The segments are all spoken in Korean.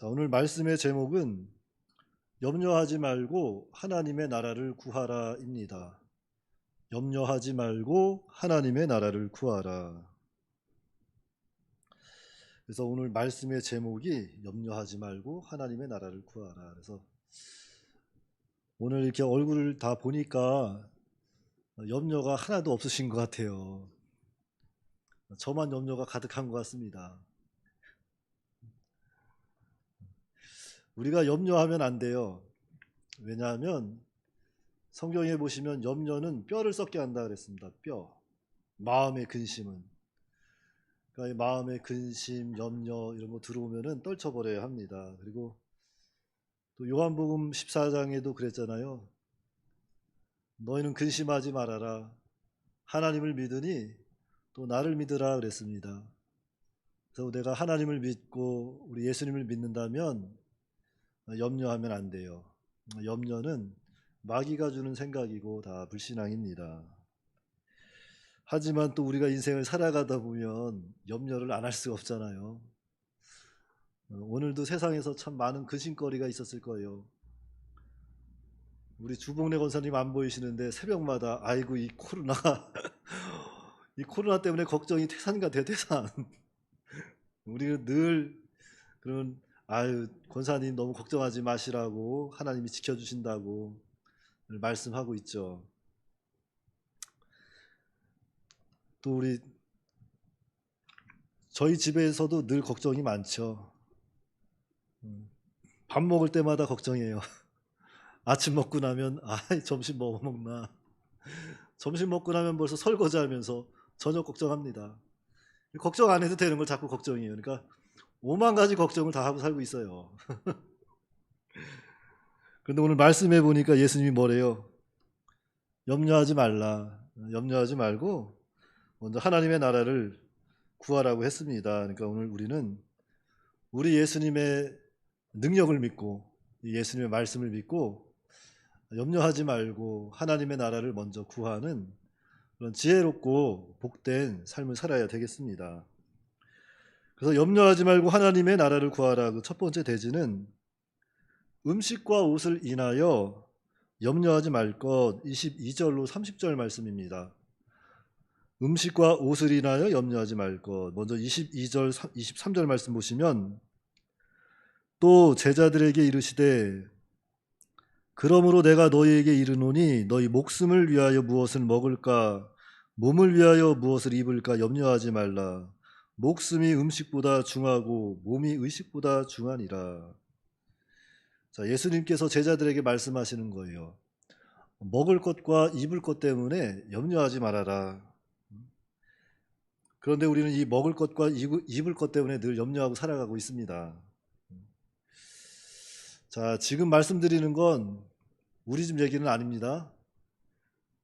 자, 오늘 말씀의 제목은 염려하지 말고 하나님의 나라를 구하라입니다. 염려하지 말고 하나님의 나라를 구하라. 그래서 오늘 말씀의 제목이 염려하지 말고 하나님의 나라를 구하라. 그래서 오늘 이렇게 얼굴을 다 보니까 염려가 하나도 없으신 것 같아요. 저만 염려가 가득한 것 같습니다. 우리가 염려하면 안 돼요. 왜냐하면 성경에 보시면 염려는 뼈를 썩게 한다 그랬습니다. 뼈. 마음의 근심은. 그러니까 이 마음의 근심, 염려 이런 거 들어오면은 떨쳐버려야 합니다. 그리고 또 요한복음 14장에도 그랬잖아요. 너희는 근심하지 말아라. 하나님을 믿으니 또 나를 믿으라 그랬습니다. 그래서 내가 하나님을 믿고 우리 예수님을 믿는다면 염려하면 안 돼요. 염려는 마귀가 주는 생각이고 다 불신앙입니다. 하지만 또 우리가 인생을 살아가다 보면 염려를 안 할 수가 없잖아요. 오늘도 세상에서 참 많은 근심거리가 있었을 거예요. 우리 주봉래 권사님 안 보이시는데 새벽마다 아이고 이 코로나 이 코로나 때문에 걱정이 태산과 대태산. 우리는 늘 그런 아유 권사님 너무 걱정하지 마시라고 하나님이 지켜주신다고 늘 말씀하고 있죠. 또 우리 저희 집에서도 늘 걱정이 많죠. 밥 먹을 때마다 걱정이에요. 아침 먹고 나면 점심 뭐 먹나. 점심 먹고 나면 벌써 설거지하면서 저녁 걱정합니다. 걱정 안 해도 되는 걸 자꾸 걱정해요. 그러니까 오만 가지 걱정을 다 하고 살고 있어요. 그런데 오늘 말씀해 보니까 예수님이 뭐래요? 염려하지 말라. 염려하지 말고 먼저 하나님의 나라를 구하라고 했습니다. 그러니까 오늘 우리는 우리 예수님의 능력을 믿고 예수님의 말씀을 믿고 염려하지 말고 하나님의 나라를 먼저 구하는 그런 지혜롭고 복된 삶을 살아야 되겠습니다. 그래서 염려하지 말고 하나님의 나라를 구하라. 그 첫 번째 대지는 음식과 옷을 인하여 염려하지 말 것 22절로 30절 말씀입니다. 음식과 옷을 인하여 염려하지 말 것. 먼저 22절 23절 말씀 보시면 또 제자들에게 이르시되 그러므로 내가 너희에게 이르노니 너희 목숨을 위하여 무엇을 먹을까 몸을 위하여 무엇을 입을까 염려하지 말라. 목숨이 음식보다 중하고 몸이 의식보다 중하니라. 자, 예수님께서 제자들에게 말씀하시는 거예요. 먹을 것과 입을 것 때문에 염려하지 말아라. 그런데 우리는 이 먹을 것과 입을 것 때문에 늘 염려하고 살아가고 있습니다. 자, 지금 말씀드리는 건 우리 집 얘기는 아닙니다.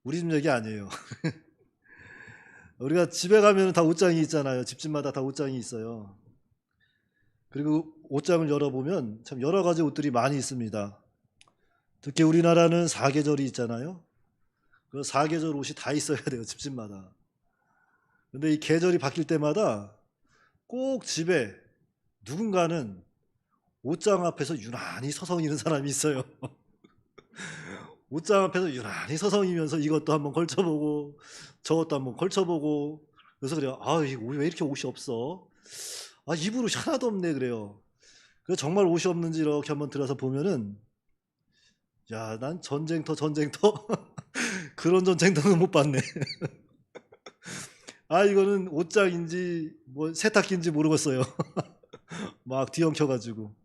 우리 집 얘기 아니에요. 우리가 집에 가면 다 옷장이 있잖아요. 집집마다 다 옷장이 있어요. 그리고 옷장을 열어보면 참 여러 가지 옷들이 많이 있습니다. 특히 우리나라는 사계절이 있잖아요. 그 사계절 옷이 다 있어야 돼요. 집집마다. 근데 이 계절이 바뀔 때마다 꼭 집에 누군가는 옷장 앞에서 유난히 서성이는 사람이 있어요. 옷장 앞에서 유난히 서성이면서 이것도 한번 걸쳐보고 저것도 한번 걸쳐보고 그래서 그래요. 왜 이렇게 옷이 없어? 입을 옷이 하나도 없네 그래요. 그래서 정말 옷이 옷인지 이렇게 한번 들어서 보면은 야, 난 전쟁터 그런 전쟁터는 못 봤네. 이거는 옷장인지 뭐 세탁기인지 모르겠어요. 막 뒤엉켜가지고.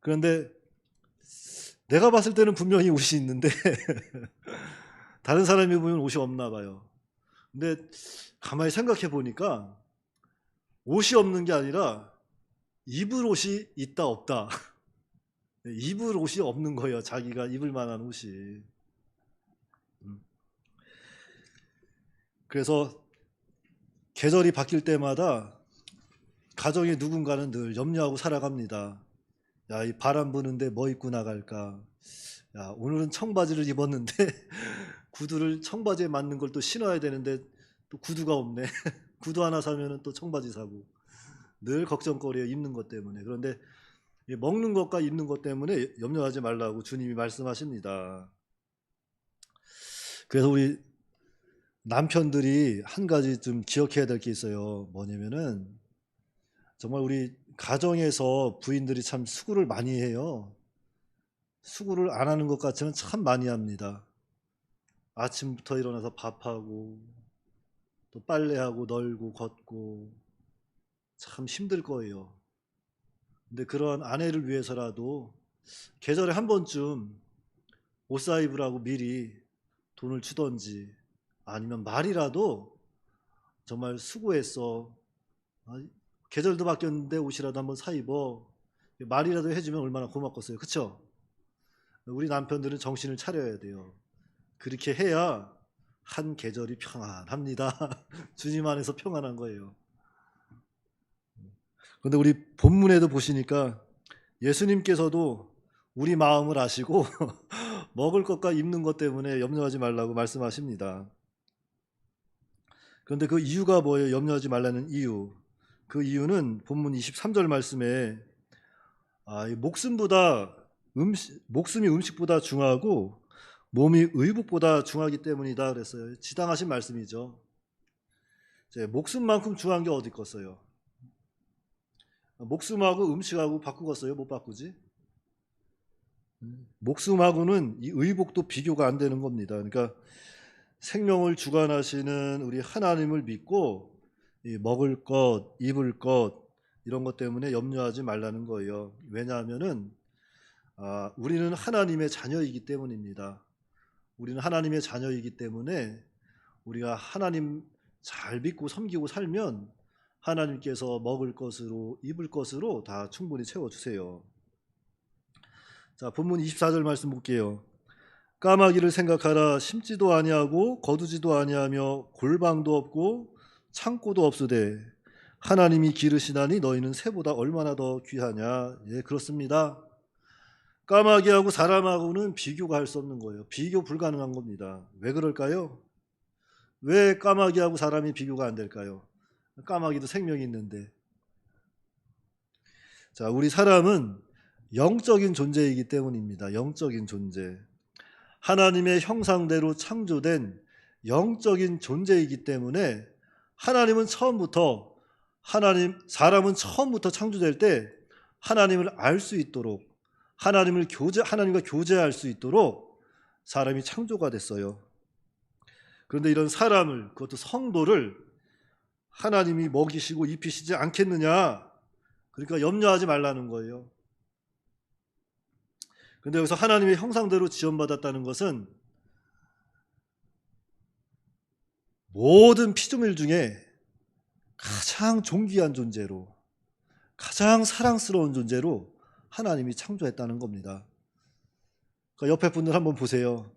그런데 내가 봤을 때는 분명히 옷이 있는데 다른 사람이 보면 옷이 없나 봐요. 근데 가만히 생각해 보니까 옷이 없는 게 아니라 입을 옷이 있다 없다. 입을 옷이 없는 거예요. 자기가 입을 만한 옷이. 그래서 계절이 바뀔 때마다 가정의 누군가는 늘 염려하고 살아갑니다. 야, 이 바람 부는데 뭐 입고 나갈까? 야, 오늘은 청바지를 입었는데 구두를 청바지에 맞는 걸 또 신어야 되는데 또 구두가 없네. 구두 하나 사면은 또 청바지 사고. 늘 걱정거리에 입는 것 때문에. 그런데 먹는 것과 입는 것 때문에 염려하지 말라고 주님이 말씀하십니다. 그래서 우리 남편들이 한 가지 좀 기억해야 될 게 있어요. 뭐냐면은 정말 우리 가정에서 부인들이 참 수고를 많이 해요. 수고를 안 하는 것 같지만 참 많이 합니다. 아침부터 일어나서 밥하고 또 빨래하고 널고 걷고 참 힘들 거예요. 근데 그런 아내를 위해서라도 계절에 한 번쯤 옷 사 입으라고 미리 돈을 주던지 아니면 말이라도 정말 수고했어. 계절도 바뀌었는데 옷이라도 한번 사 입어. 말이라도 해주면 얼마나 고맙겠어요. 그쵸? 우리 남편들은 정신을 차려야 돼요. 그렇게 해야 한 계절이 평안합니다. 주님 안에서 평안한 거예요. 그런데 우리 본문에도 보시니까 예수님께서도 우리 마음을 아시고 먹을 것과 입는 것 때문에 염려하지 말라고 말씀하십니다. 그런데 그 이유가 뭐예요? 염려하지 말라는 이유. 그 이유는 본문 23절 말씀에 목숨이 음식보다 중하고 몸이 의복보다 중하기 때문이다 그랬어요. 지당하신 말씀이죠. 목숨만큼 중한 게 어디 있겠어요? 목숨하고 음식하고 바꾸겠어요? 못 바꾸지? 목숨하고는 이 의복도 비교가 안 되는 겁니다. 그러니까 생명을 주관하시는 우리 하나님을 믿고 먹을 것, 입을 것 이런 것 때문에 염려하지 말라는 거예요. 왜냐하면은 우리는 하나님의 자녀이기 때문입니다. 우리는 하나님의 자녀이기 때문에 우리가 하나님 잘 믿고 섬기고 살면 하나님께서 먹을 것으로 입을 것으로 다 충분히 채워주세요. 자, 본문 24절 말씀 볼게요. 까마귀를 생각하라. 심지도 아니하고 거두지도 아니하며 골방도 없고 창고도 없으되 하나님이 기르시나니 너희는 새보다 얼마나 더 귀하냐. 예, 그렇습니다. 까마귀하고 사람하고는 비교가 할 수 없는 거예요. 비교 불가능한 겁니다. 왜 그럴까요? 왜 까마귀하고 사람이 비교가 안 될까요? 까마귀도 생명이 있는데. 자, 우리 사람은 영적인 존재이기 때문입니다. 영적인 존재. 하나님의 형상대로 창조된 영적인 존재이기 때문에 사람은 처음부터 창조될 때 하나님을 알 수 있도록 하나님과 교제할 수 있도록 사람이 창조가 됐어요. 그런데 이런 사람을, 그것도 성도를 하나님이 먹이시고 입히시지 않겠느냐? 그러니까 염려하지 말라는 거예요. 그런데 여기서 하나님의 형상대로 지원받았다는 것은 모든 피조물 중에 가장 존귀한 존재로, 가장 사랑스러운 존재로 하나님이 창조했다는 겁니다. 그러니까 옆에 분들 한번 보세요.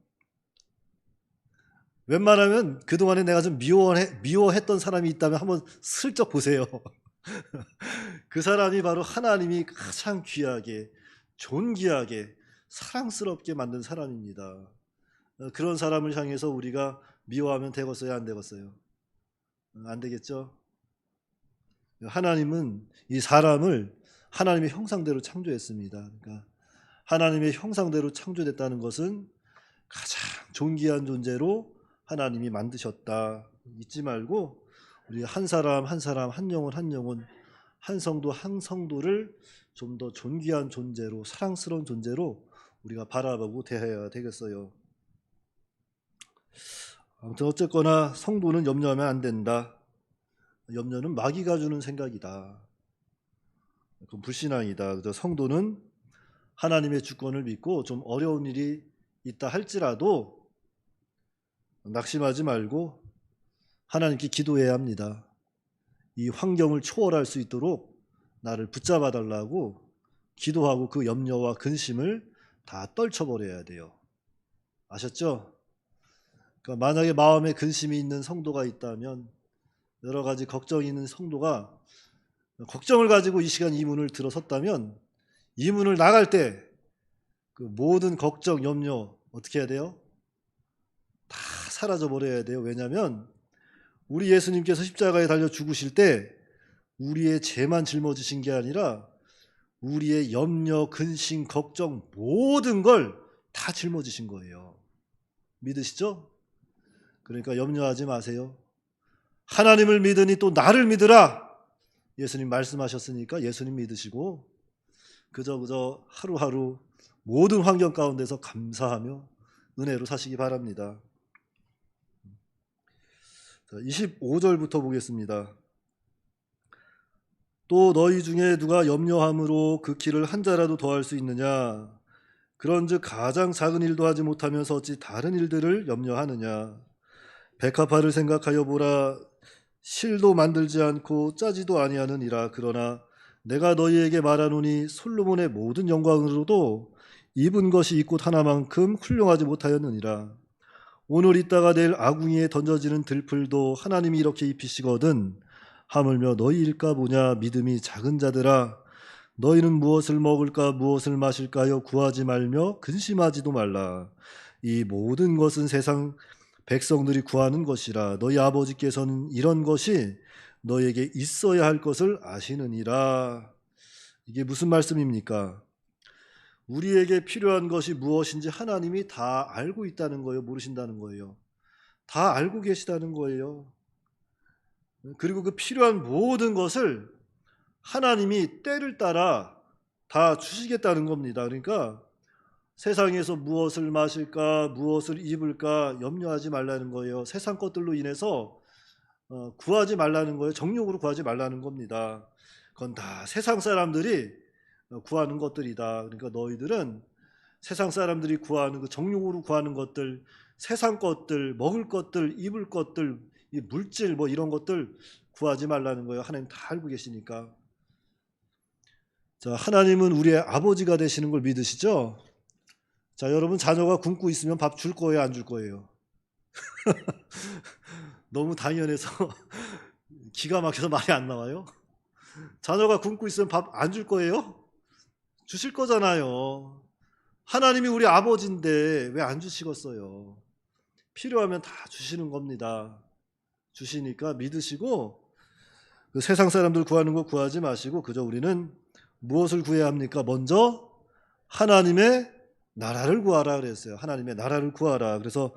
웬만하면 그동안에 내가 좀 미워했던 사람이 있다면 한번 슬쩍 보세요. 그 사람이 바로 하나님이 가장 귀하게, 존귀하게, 사랑스럽게 만든 사람입니다. 그런 사람을 향해서 우리가 미워하면 되겠어요? 안 되겠어요? 안 되겠죠? 하나님은 이 사람을 하나님의 형상대로 창조했습니다. 그러니까 하나님의 형상대로 창조됐다는 것은 가장 존귀한 존재로 하나님이 만드셨다. 잊지 말고 우리 한 사람 한 사람, 한 영혼 한 영혼, 한 성도 한 성도를 좀 더 존귀한 존재로, 사랑스러운 존재로 우리가 바라보고 대해야 되겠어요. 아무튼 어쨌거나 성도는 염려하면 안 된다. 염려는 마귀가 주는 생각이다. 그건 불신앙이다. 그래서 성도는 하나님의 주권을 믿고 좀 어려운 일이 있다 할지라도 낙심하지 말고 하나님께 기도해야 합니다. 이 환경을 초월할 수 있도록 나를 붙잡아 달라고 기도하고 그 염려와 근심을 다 떨쳐버려야 돼요. 아셨죠? 그러니까 만약에 마음에 근심이 있는 성도가 있다면, 여러 가지 걱정이 있는 성도가 걱정을 가지고 이 시간 이 문을 들어섰다면 이 문을 나갈 때 그 모든 걱정, 염려 어떻게 해야 돼요? 다 사라져 버려야 돼요. 왜냐하면 우리 예수님께서 십자가에 달려 죽으실 때 우리의 죄만 짊어지신 게 아니라 우리의 염려, 근심, 걱정 모든 걸 다 짊어지신 거예요. 믿으시죠? 그러니까 염려하지 마세요. 하나님을 믿으니 또 나를 믿으라. 예수님 말씀하셨으니까 예수님 믿으시고 그저 하루하루 모든 환경 가운데서 감사하며 은혜로 사시기 바랍니다. 25절부터 보겠습니다. 또 너희 중에 누가 염려함으로 그 길을 한 자라도 더할 수 있느냐? 그런즉 가장 작은 일도 하지 못하면서 어찌 다른 일들을 염려하느냐? 백합화를 생각하여 보라. 실도 만들지 않고 짜지도 아니하느니라. 그러나 내가 너희에게 말하노니 솔로몬의 모든 영광으로도 입은 것이 이 꽃 하나만큼 훌륭하지 못하였느니라. 오늘 있다가 내일 아궁이에 던져지는 들풀도 하나님이 이렇게 입히시거든. 하물며 너희일까 보냐. 믿음이 작은 자들아, 너희는 무엇을 먹을까 무엇을 마실까요? 구하지 말며 근심하지도 말라. 이 모든 것은 세상 백성들이 구하는 것이라. 너희 아버지께서는 이런 것이 너희에게 있어야 할 것을 아시느니라. 이게 무슨 말씀입니까? 우리에게 필요한 것이 무엇인지 하나님이 다 알고 있다는 거예요? 모르신다는 거예요? 다 알고 계시다는 거예요. 그리고 그 필요한 모든 것을 하나님이 때를 따라 다 주시겠다는 겁니다. 그러니까 세상에서 무엇을 마실까 무엇을 입을까 염려하지 말라는 거예요. 세상 것들로 인해서 구하지 말라는 거예요. 정욕으로 구하지 말라는 겁니다. 그건 다 세상 사람들이 구하는 것들이다. 그러니까 너희들은 세상 사람들이 구하는 그 정욕으로 구하는 것들, 세상 것들, 먹을 것들, 입을 것들, 이 물질 뭐 이런 것들 구하지 말라는 거예요. 하나님 다 알고 계시니까. 자, 하나님은 우리의 아버지가 되시는 걸 믿으시죠? 자, 여러분 자녀가 굶고 있으면 밥 줄 거예요, 안 줄 거예요? 너무 당연해서 기가 막혀서 말이 안 나와요. 자녀가 굶고 있으면 밥 안 줄 거예요? 주실 거잖아요. 하나님이 우리 아버지인데 왜 안 주시겠어요? 필요하면 다 주시는 겁니다. 주시니까 믿으시고 그 세상 사람들 구하는 거 구하지 마시고 그저 우리는 무엇을 구해야 합니까? 먼저 하나님의 나라를 구하라 그랬어요. 하나님의 나라를 구하라. 그래서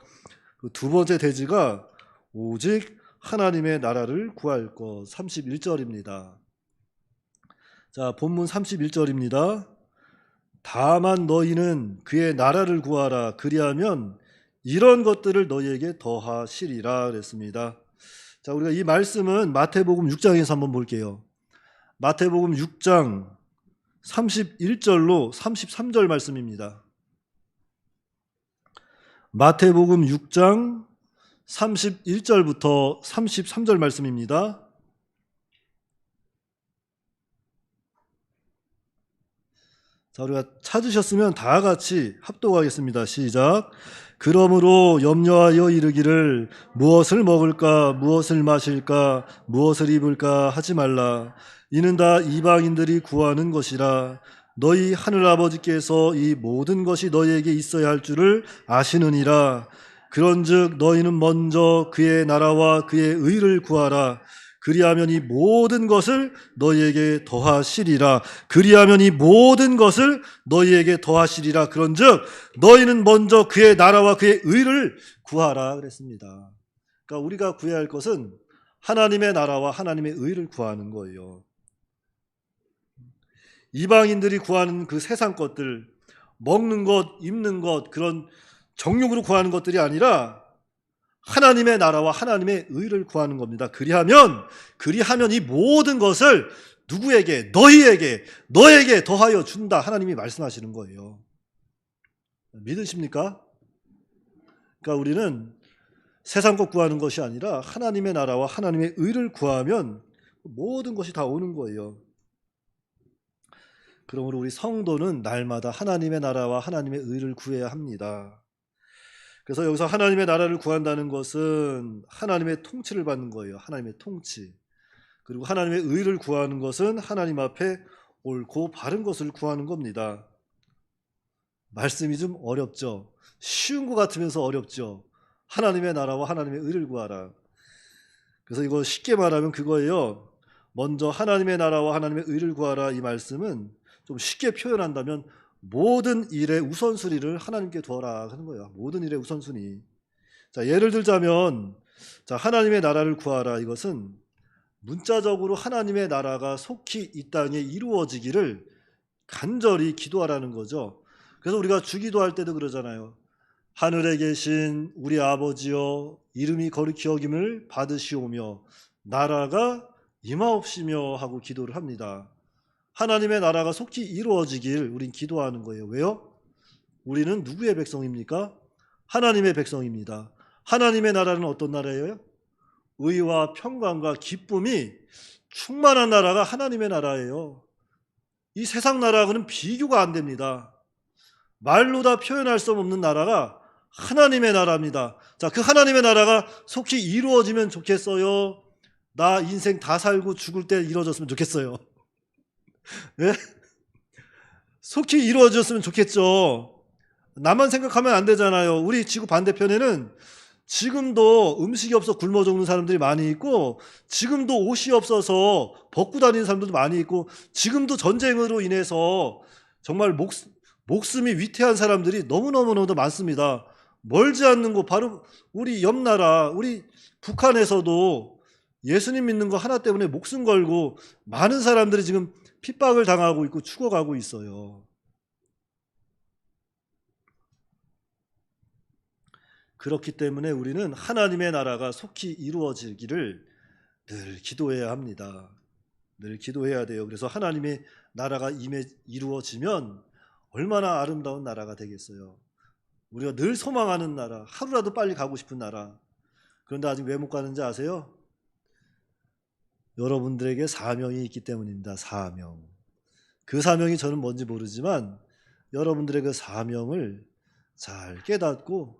그 두 번째 대지가 오직 하나님의 나라를 구할 것. 31절입니다. 자, 본문 31절입니다. 다만 너희는 그의 나라를 구하라. 그리하면 이런 것들을 너희에게 더하시리라 그랬습니다. 자, 우리가 이 말씀은 마태복음 6장에서 한번 볼게요. 마태복음 6장 31절로 33절 말씀입니다. 마태복음 6장 31절부터 33절 말씀입니다. 자, 우리가 찾으셨으면 다 같이 합독하겠습니다. 시작. 그러므로 염려하여 이르기를 무엇을 먹을까 무엇을 마실까 무엇을 입을까 하지 말라. 이는 다 이방인들이 구하는 것이라. 너희 하늘아버지께서 이 모든 것이 너희에게 있어야 할 줄을 아시느니라. 그런즉 너희는 먼저 그의 나라와 그의 의를 구하라. 그리하면 이 모든 것을 너희에게 더하시리라. 그리하면 이 모든 것을 너희에게 더하시리라. 그런즉 너희는 먼저 그의 나라와 그의 의를 구하라 그랬습니다. 그러니까 우리가 구해야 할 것은 하나님의 나라와 하나님의 의를 구하는 거예요. 이방인들이 구하는 그 세상 것들, 먹는 것, 입는 것, 그런 정욕으로 구하는 것들이 아니라 하나님의 나라와 하나님의 의를 구하는 겁니다. 그리하면 이 모든 것을 누구에게? 너에게 더하여 준다. 하나님이 말씀하시는 거예요. 믿으십니까? 그러니까 우리는 세상 것 구하는 것이 아니라 하나님의 나라와 하나님의 의를 구하면 모든 것이 다 오는 거예요. 그러므로 우리 성도는 날마다 하나님의 나라와 하나님의 의를 구해야 합니다. 그래서 여기서 하나님의 나라를 구한다는 것은 하나님의 통치를 받는 거예요. 하나님의 통치. 그리고 하나님의 의를 구하는 것은 하나님 앞에 옳고 바른 것을 구하는 겁니다. 말씀이 좀 어렵죠. 쉬운 것 같으면서 어렵죠. 하나님의 나라와 하나님의 의를 구하라. 그래서 이거 쉽게 말하면 그거예요. 먼저 하나님의 나라와 하나님의 의를 구하라, 이 말씀은 좀 쉽게 표현한다면 모든 일의 우선순위를 하나님께 두어라 하는 거예요. 모든 일의 우선순위. 자, 예를 들자면, 자, 하나님의 나라를 구하라, 이것은 문자적으로 하나님의 나라가 속히 이 땅에 이루어지기를 간절히 기도하라는 거죠. 그래서 우리가 주기도할 때도 그러잖아요. 하늘에 계신 우리 아버지여, 이름이 거룩히 여김을 받으시오며 나라가 임하옵시며 하고 기도를 합니다. 하나님의 나라가 속히 이루어지길 우린 기도하는 거예요. 왜요? 우리는 누구의 백성입니까? 하나님의 백성입니다. 하나님의 나라는 어떤 나라예요? 의와 평강과 기쁨이 충만한 나라가 하나님의 나라예요. 이 세상 나라하고는 비교가 안 됩니다. 말로 다 표현할 수 없는 나라가 하나님의 나라입니다. 자, 그 하나님의 나라가 속히 이루어지면 좋겠어요? 나 인생 다 살고 죽을 때 이루어졌으면 좋겠어요. 네? 속히 이루어졌으면 좋겠죠. 나만 생각하면 안 되잖아요. 우리 지구 반대편에는 지금도 음식이 없어 굶어 죽는 사람들이 많이 있고, 지금도 옷이 없어서 벗고 다니는 사람들도 많이 있고, 지금도 전쟁으로 인해서 정말 목숨이 위태한 사람들이 너무너무너무 많습니다. 멀지 않는 곳, 바로 우리 옆나라, 우리 북한에서도 예수님 믿는 거 하나 때문에 목숨 걸고 많은 사람들이 지금 핍박을 당하고 있고 죽어가고 있어요. 그렇기 때문에 우리는 하나님의 나라가 속히 이루어지기를 늘 기도해야 합니다. 늘 기도해야 돼요. 그래서 하나님의 나라가 이루어지면 얼마나 아름다운 나라가 되겠어요. 우리가 늘 소망하는 나라, 하루라도 빨리 가고 싶은 나라. 그런데 아직 왜 못 가는지 아세요? 여러분들에게 사명이 있기 때문입니다. 사명. 그 사명이 저는 뭔지 모르지만 여러분들의 그 사명을 잘 깨닫고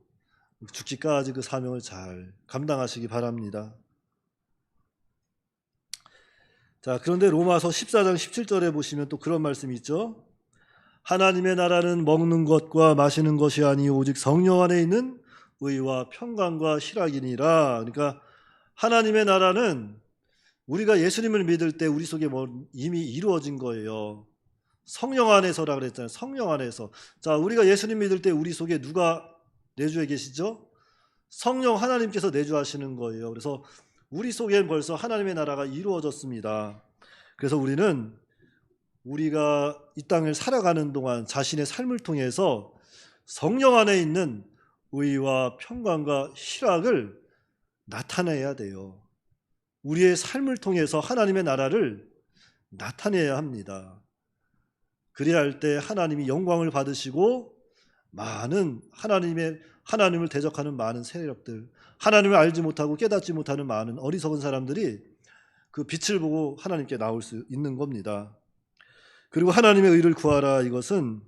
죽기까지 그 사명을 잘 감당하시기 바랍니다. 자, 그런데 로마서 14장 17절에 보시면 또 그런 말씀이 있죠. 하나님의 나라는 먹는 것과 마시는 것이 아니요 오직 성령 안에 있는 의와 평강과 희락이니라. 그러니까 하나님의 나라는 우리가 예수님을 믿을 때 우리 속에 이미 이루어진 거예요. 성령 안에서라 그랬잖아요. 성령 안에서. 자, 우리가 예수님 믿을 때 우리 속에 누가 내주에 계시죠? 성령 하나님께서 내주하시는 거예요. 그래서 우리 속엔 벌써 하나님의 나라가 이루어졌습니다. 그래서 우리는 우리가 이 땅을 살아가는 동안 자신의 삶을 통해서 성령 안에 있는 의와 평강과 희락을 나타내야 돼요. 우리의 삶을 통해서 하나님의 나라를 나타내야 합니다. 그래야 할 때 하나님이 영광을 받으시고 많은 하나님을 대적하는 많은 세력들, 하나님을 알지 못하고 깨닫지 못하는 많은 어리석은 사람들이 그 빛을 보고 하나님께 나올 수 있는 겁니다. 그리고 하나님의 의를 구하라, 이것은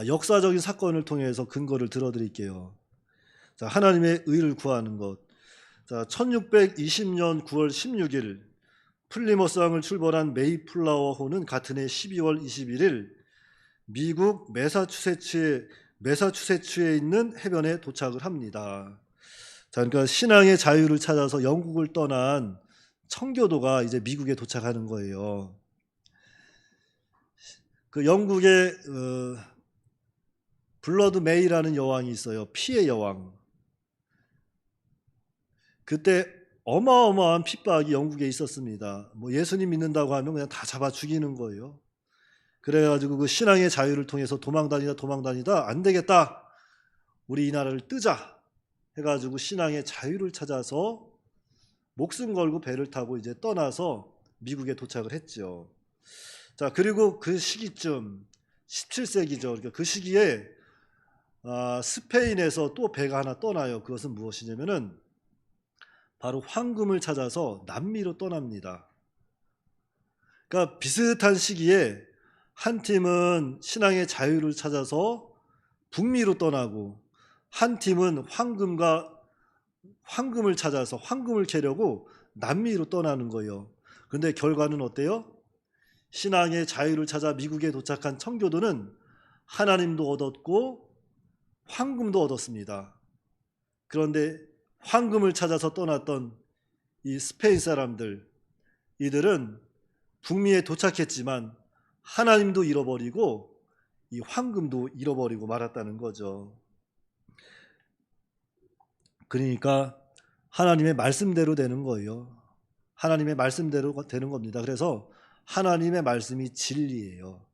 역사적인 사건을 통해서 근거를 들어드릴게요. 자, 하나님의 의를 구하는 것. 자, 1620년 9월 16일 플리머스 항을 출발한 메이플라워호는 같은 해 12월 21일 미국 매사추세츠에 있는 해변에 도착을 합니다. 자, 그러니까 신앙의 자유를 찾아서 영국을 떠난 청교도가 이제 미국에 도착하는 거예요. 그 영국의 블러드 메이라는 여왕이 있어요. 피의 여왕. 그때 어마어마한 핍박이 영국에 있었습니다. 뭐 예수님 믿는다고 하면 그냥 다 잡아 죽이는 거예요. 그래가지고 그 신앙의 자유를 통해서 도망다니다 안 되겠다. 우리 이 나라를 뜨자 해가지고 신앙의 자유를 찾아서 목숨 걸고 배를 타고 이제 떠나서 미국에 도착을 했죠. 자, 그리고 그 시기쯤 17세기죠. 그러니까 그 시기에 스페인에서 또 배가 하나 떠나요. 그것은 무엇이냐면은 바로 황금을 찾아서 남미로 떠납니다. 그러니까 비슷한 시기에 한 팀은 신앙의 자유를 찾아서 북미로 떠나고 한 팀은 황금을 찾아서 황금을 캐려고 남미로 떠나는 거예요. 그런데 결과는 어때요? 신앙의 자유를 찾아 미국에 도착한 청교도는 하나님도 얻었고 황금도 얻었습니다. 그런데 황금을 찾아서 떠났던 이 스페인 사람들, 이들은 북미에 도착했지만 하나님도 잃어버리고 이 황금도 잃어버리고 말았다는 거죠. 그러니까 하나님의 말씀대로 되는 거예요. 하나님의 말씀대로 되는 겁니다. 그래서 하나님의 말씀이 진리예요.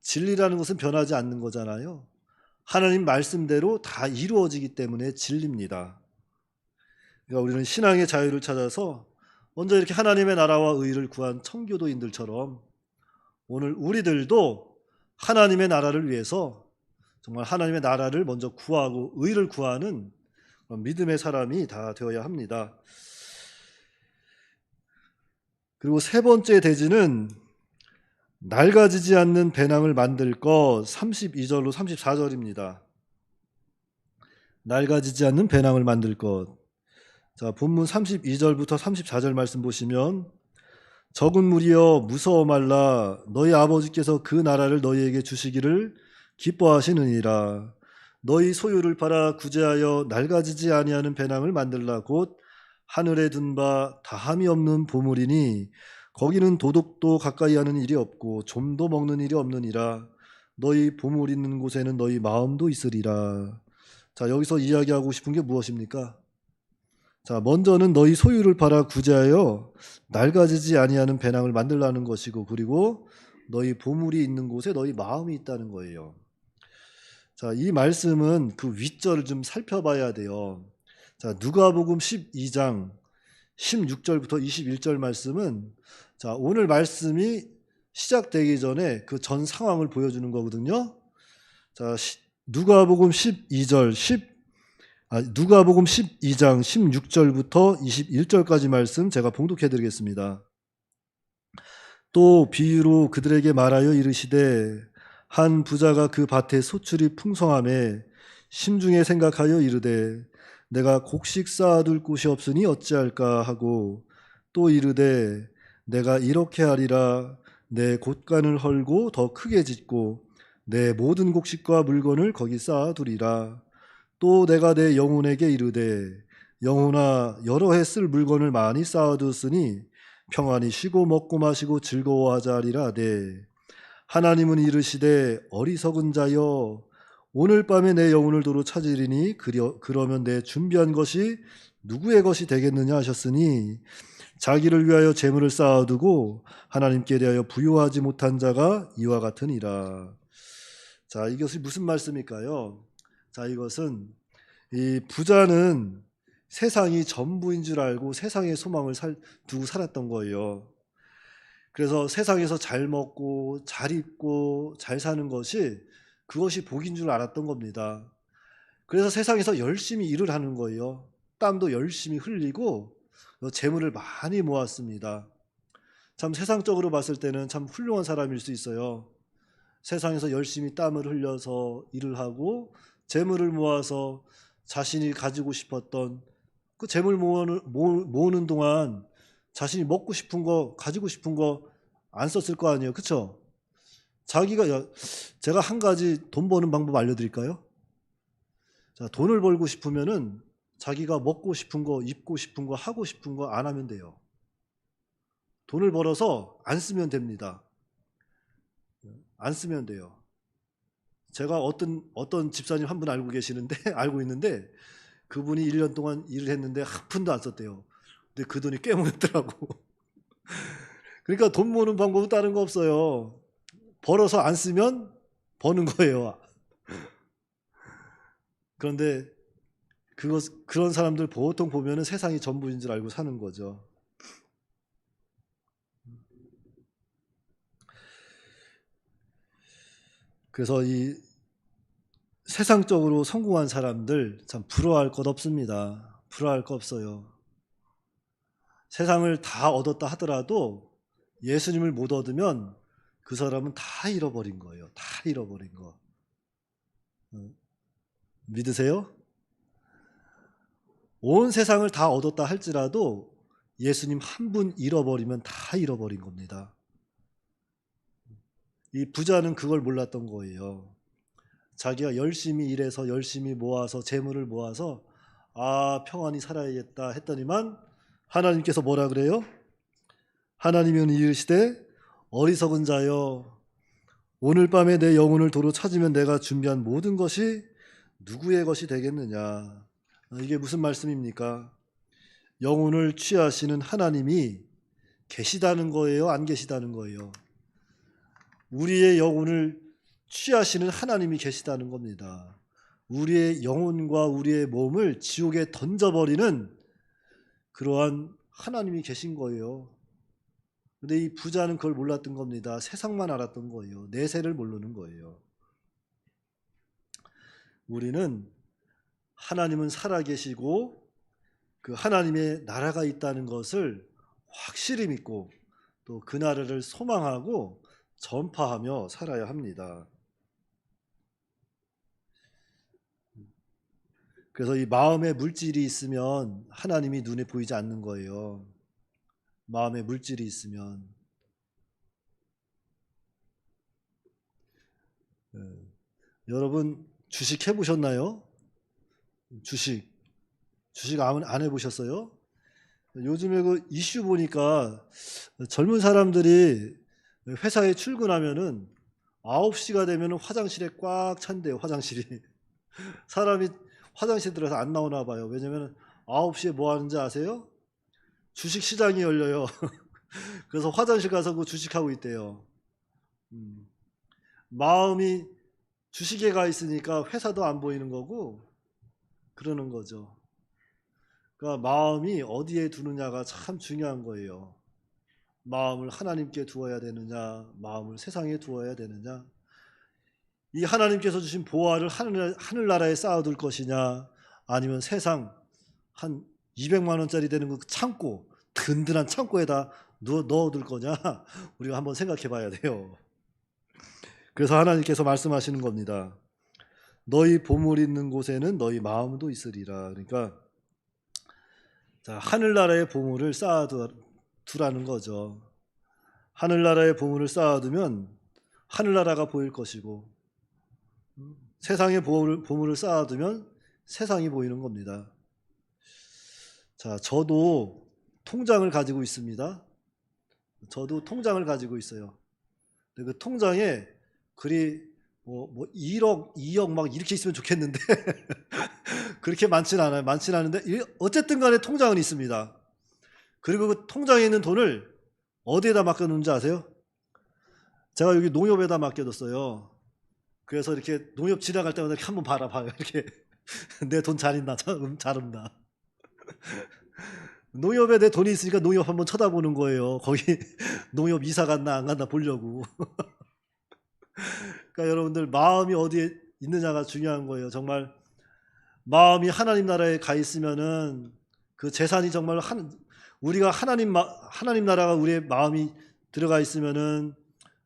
진리라는 것은 변하지 않는 거잖아요. 하나님 말씀대로 다 이루어지기 때문에 진리입니다. 그러니까 우리는 신앙의 자유를 찾아서 먼저 이렇게 하나님의 나라와 의를 구한 청교도인들처럼 오늘 우리들도 하나님의 나라를 위해서 정말 하나님의 나라를 먼저 구하고 의를 구하는 믿음의 사람이 다 되어야 합니다. 그리고 세 번째 대지는 낡아지지 않는 배낭을 만들 것, 32절로 34절입니다. 낡아지지 않는 배낭을 만들 것. 자, 본문 32절부터 34절 말씀 보시면 적은 무리여 무서워 말라. 너희 아버지께서 그 나라를 너희에게 주시기를 기뻐하시느니라. 너희 소유를 팔아 구제하여 낡아지지 아니하는 배낭을 만들라. 곧 하늘에 든 바 다함이 없는 보물이니 거기는 도둑도 가까이 하는 일이 없고 좀도 먹는 일이 없느니라. 너희 보물 있는 곳에는 너희 마음도 있으리라. 자, 여기서 이야기하고 싶은 게 무엇입니까? 자, 먼저는 너희 소유를 팔아 구제하여 낡아지지 아니하는 배낭을 만들라는 것이고, 그리고 너희 보물이 있는 곳에 너희 마음이 있다는 거예요. 자, 이 말씀은 그 윗절을 좀 살펴봐야 돼요. 자, 누가복음 12장 16절부터 21절 말씀은 자, 오늘 말씀이 시작되기 전에 그 전 상황을 보여주는 거거든요. 자, 누가복음 12장 16절부터 21절까지 말씀 제가 봉독해 드리겠습니다. 또 비유로 그들에게 말하여 이르시되 한 부자가 그 밭에 소출이 풍성함에 심중에 생각하여 이르되 내가 곡식 쌓아둘 곳이 없으니 어찌할까 하고 또 이르되 내가 이렇게 하리라. 내 곳간을 헐고 더 크게 짓고 내 모든 곡식과 물건을 거기 쌓아두리라. 또 내가 내 영혼에게 이르되 영혼아 여러 해 쓸 물건을 많이 쌓아두었으니 평안히 쉬고 먹고 마시고 즐거워하자 하리라. 네. 하나님은 이르시되 어리석은 자여 오늘 밤에 내 영혼을 도로 찾으리니 그러면 내 준비한 것이 누구의 것이 되겠느냐 하셨으니 자기를 위하여 재물을 쌓아두고 하나님께 대하여 부요하지 못한 자가 이와 같으니라. 자, 이것이 무슨 말씀일까요? 자, 이것은 이 부자는 세상이 전부인 줄 알고 세상의 소망을 두고 살았던 거예요. 그래서 세상에서 잘 먹고 잘 입고 잘 사는 것이 그것이 복인 줄 알았던 겁니다. 그래서 세상에서 열심히 일을 하는 거예요. 땀도 열심히 흘리고 재물을 많이 모았습니다. 참 세상적으로 봤을 때는 참 훌륭한 사람일 수 있어요. 세상에서 열심히 땀을 흘려서 일을 하고 재물을 모아서 자신이 가지고 싶었던 그 재물 모으는 동안 자신이 먹고 싶은 거 가지고 싶은 거 안 썼을 거 아니에요. 그렇죠? 제가 한 가지 돈 버는 방법 알려드릴까요? 자, 돈을 벌고 싶으면은 자기가 먹고 싶은 거, 입고 싶은 거, 하고 싶은 거 안 하면 돼요. 돈을 벌어서 안 쓰면 됩니다. 안 쓰면 돼요. 제가 어떤 집사님 한 분 알고 계시는데 알고 있는데 그분이 1년 동안 일을 했는데 한 푼도 안 썼대요. 근데 그 돈이 꽤 모였더라고. 그러니까 돈 모으는 방법은 다른 거 없어요. 벌어서 안 쓰면 버는 거예요. 그런데 그런 사람들 보통 보면은 세상이 전부인 줄 알고 사는 거죠. 그래서 이 세상적으로 성공한 사람들 참 부러워할 것 없습니다. 부러워할 거 없어요. 세상을 다 얻었다 하더라도 예수님을 못 얻으면 그 사람은 다 잃어버린 거예요. 다 잃어버린 거. 믿으세요? 온 세상을 다 얻었다 할지라도 예수님 한 분 잃어버리면 다 잃어버린 겁니다. 이 부자는 그걸 몰랐던 거예요. 자기가 열심히 일해서 열심히 모아서 재물을 모아서 평안히 살아야겠다 했더니만 하나님께서 뭐라 그래요? 하나님은 이르시되 어리석은 자여 오늘 밤에 내 영혼을 도로 찾으면 내가 준비한 모든 것이 누구의 것이 되겠느냐. 이게 무슨 말씀입니까? 영혼을 취하시는 하나님이 계시다는 거예요? 안 계시다는 거예요? 우리의 영혼을 취하시는 하나님이 계시다는 겁니다. 우리의 영혼과 우리의 몸을 지옥에 던져버리는 그러한 하나님이 계신 거예요. 근데 이 부자는 그걸 몰랐던 겁니다. 세상만 알았던 거예요. 내세를 모르는 거예요. 우리는 하나님은 살아계시고 그 하나님의 나라가 있다는 것을 확실히 믿고 또 그 나라를 소망하고 전파하며 살아야 합니다. 그래서 이 마음에 물질이 있으면 하나님이 눈에 보이지 않는 거예요. 마음에 물질이 있으면. 여러분 주식 해보셨나요? 주식 안 해보셨어요? 요즘에 그 이슈 보니까 젊은 사람들이 회사에 출근하면은 9시가 되면 화장실에 꽉 찬대요. 화장실이. 사람이 화장실 들어서 안 나오나 봐요. 왜냐면 9시에 뭐 하는지 아세요? 주식 시장이 열려요. 그래서 화장실 가서 그 주식하고 있대요. 마음이 주식에 가 있으니까 회사도 안 보이는 거고 그러는 거죠. 그러니까 마음이 어디에 두느냐가 참 중요한 거예요. 마음을 하나님께 두어야 되느냐, 마음을 세상에 두어야 되느냐. 이 하나님께서 주신 보화를 하늘나라에 쌓아둘 것이냐, 아니면 세상 한 200만 원짜리 되는 그 창고, 든든한 창고에다 넣어둘 거냐, 우리가 한번 생각해 봐야 돼요. 그래서 하나님께서 말씀하시는 겁니다. 너희 보물 있는 곳에는 너희 마음도 있으리라. 그러니까 자, 하늘나라의 보물을 쌓아두라는 거죠. 하늘나라의 보물을 쌓아두면 하늘나라가 보일 것이고 세상의 보물을 쌓아두면 세상이 보이는 겁니다. 자, 저도 통장을 가지고 있습니다. 저도 통장을 가지고 있어요. 근데 그 통장에 글이 뭐 1억, 2억 막 이렇게 있으면 좋겠는데 그렇게 많지는 않아요. 많지는 않은데 어쨌든 간에 통장은 있습니다. 그리고 그 통장에 있는 돈을 어디에다 맡겨놓는지 아세요? 제가 여기 농협에다 맡겨뒀어요. 그래서 이렇게 농협 지나갈 때마다 이렇게 한번 바라봐요. 이렇게 내 돈 잘 있나? 잘 없나? 농협에 내 돈이 있으니까 농협 한번 쳐다보는 거예요. 거기 농협 이사 갔나 안 갔나 보려고. 그러니까 여러분들 마음이 어디에 있느냐가 중요한 거예요. 정말 마음이 하나님 나라에 가 있으면은 그 재산이 정말 우리가 하나님 나라가 우리의 마음이 들어가 있으면은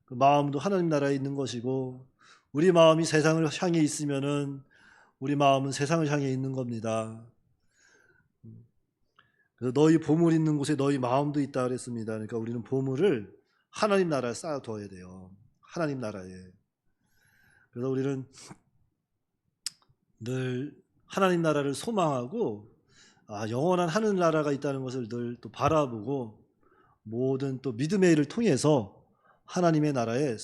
그 마음도 하나님 나라에 있는 것이고 우리 마음이 세상을 향해 있으면은 우리 마음은 세상을 향해 있는 겁니다. 그래서 너희 보물 있는 곳에 너희 마음도 있다 그랬습니다. 그러니까 우리는 보물을 하나님 나라에 쌓아둬야 돼요. 하나님 나라에. 그래서 우리는 늘 하나님 나라를 소망하고 영원한 하늘 나라가 있다는 것을 늘 또 바라보고 모든 또 믿음의 일을 통해서 하나님의 나라에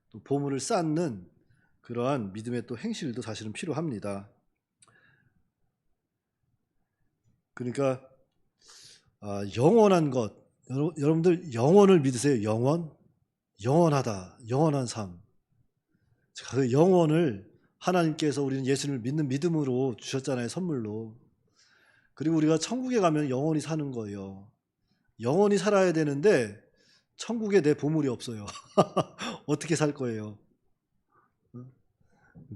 또 보물을 쌓는 그러한 믿음의 또 행실도 사실은 필요합니다. 그러니까 영원한 것, 여러분들 영원을 믿으세요. 영원하다, 영원한 삶. 그 영원을 하나님께서 우리는 예수를 믿는 믿음으로 주셨잖아요. 선물로. 그리고 우리가 천국에 가면 영원히 사는 거예요. 영원히 살아야 되는데 천국에 내 보물이 없어요. 어떻게 살 거예요?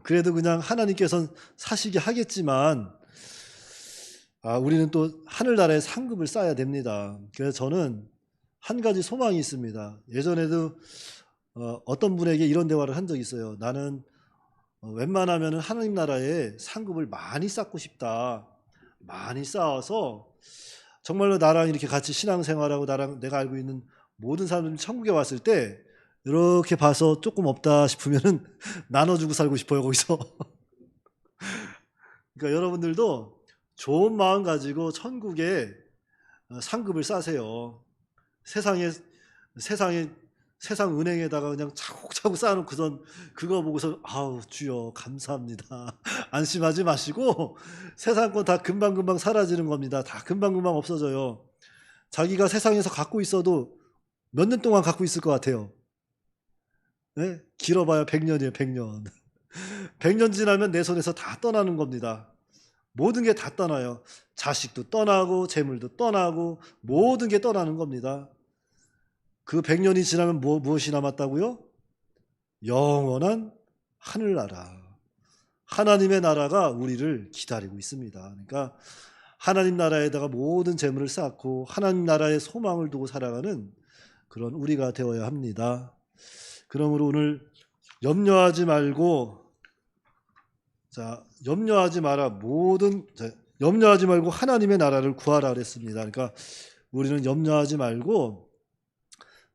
그래도 그냥 하나님께서는 사시게 하겠지만 우리는 또 하늘나라에 상급을 쌓아야 됩니다. 그래서 저는 한 가지 소망이 있습니다. 예전에도 어떤 분에게 이런 대화를 한 적이 있어요. 나는 웬만하면 하나님 나라에 상급을 많이 쌓고 싶다. 많이 쌓아서 정말로 나랑 이렇게 같이 신앙생활하고 나랑 내가 알고 있는 모든 사람들이 천국에 왔을 때 이렇게 봐서 조금 없다 싶으면은 나눠주고 살고 싶어요, 거기서. 그러니까 여러분들도 좋은 마음 가지고 천국에 상급을 쌓으세요. 세상에 세상 은행에다가 그냥 차곡차곡 쌓아놓고선 그거 보고서 아우 주여 감사합니다. 안심하지 마시고 세상 건 다 금방금방 사라지는 겁니다. 다 금방금방 없어져요. 자기가 세상에서 갖고 있어도 몇 년 동안 갖고 있을 것 같아요. 네? 길어봐야 100년이에요. 100년. 100년 지나면 내 손에서 다 떠나는 겁니다. 모든 게 다 떠나요. 자식도 떠나고 재물도 떠나고 모든 게 떠나는 겁니다. 그 100년이 지나면 무엇이 남았다고요? 영원한 하늘나라. 하나님의 나라가 우리를 기다리고 있습니다. 그러니까 하나님 나라에다가 모든 재물을 쌓고 하나님 나라의 소망을 두고 살아가는 그런 우리가 되어야 합니다. 그러므로 오늘 염려하지 말고 염려하지 말고 하나님의 나라를 구하라 그랬습니다. 그러니까 우리는 염려하지 말고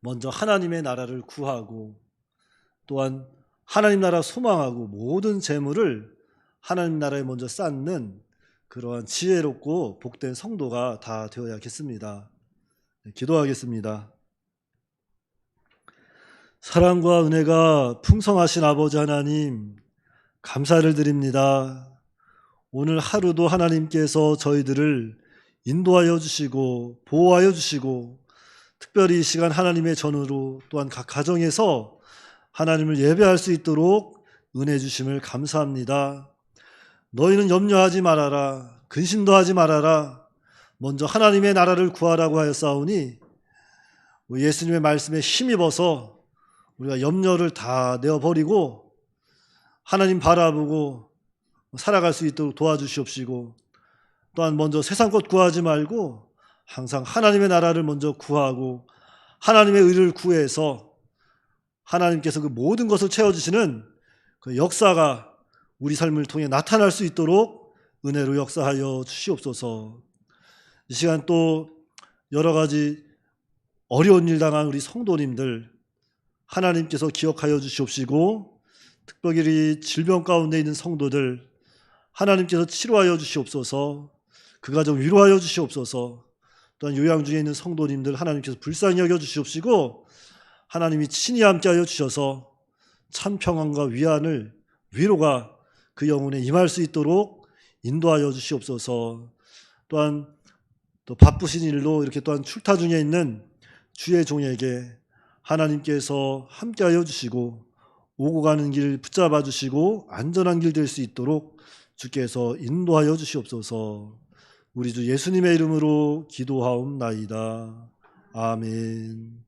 먼저 하나님의 나라를 구하고 또한 하나님 나라 소망하고 모든 재물을 하나님 나라에 먼저 쌓는 그러한 지혜롭고 복된 성도가 다 되어야겠습니다. 기도하겠습니다. 사랑과 은혜가 풍성하신 아버지 하나님, 감사를 드립니다. 오늘 하루도 하나님께서 저희들을 인도하여 주시고 보호하여 주시고 특별히 이 시간 하나님의 전으로 또한 각 가정에서 하나님을 예배할 수 있도록 은혜 주심을 감사합니다. 너희는 염려하지 말아라. 근심도 하지 말아라. 먼저 하나님의 나라를 구하라고 하였사오니 예수님의 말씀에 힘입어서 우리가 염려를 다 내어버리고 하나님 바라보고 살아갈 수 있도록 도와주시옵시고 또한 먼저 세상 것 구하지 말고 항상 하나님의 나라를 먼저 구하고 하나님의 의를 구해서 하나님께서 그 모든 것을 채워주시는 그 역사가 우리 삶을 통해 나타날 수 있도록 은혜로 역사하여 주시옵소서. 이 시간 또 여러 가지 어려운 일 당한 우리 성도님들 하나님께서 기억하여 주시옵시고 특별히 질병 가운데 있는 성도들 하나님께서 치료하여 주시옵소서. 그 가정 위로하여 주시옵소서. 또한 요양 중에 있는 성도님들 하나님께서 불쌍히 여겨 주시옵시고 하나님이 친히 함께하여 주셔서 참 평안과 위로가 그 영혼에 임할 수 있도록 인도하여 주시옵소서. 또한 또 바쁘신 일로 이렇게 또한 출타 중에 있는 주의 종에게 하나님께서 함께하여 주시고 오고 가는 길 붙잡아 주시고 안전한 길 될 수 있도록 주께서 인도하여 주시옵소서. 우리 주 예수님의 이름으로 기도하옵나이다. 아멘.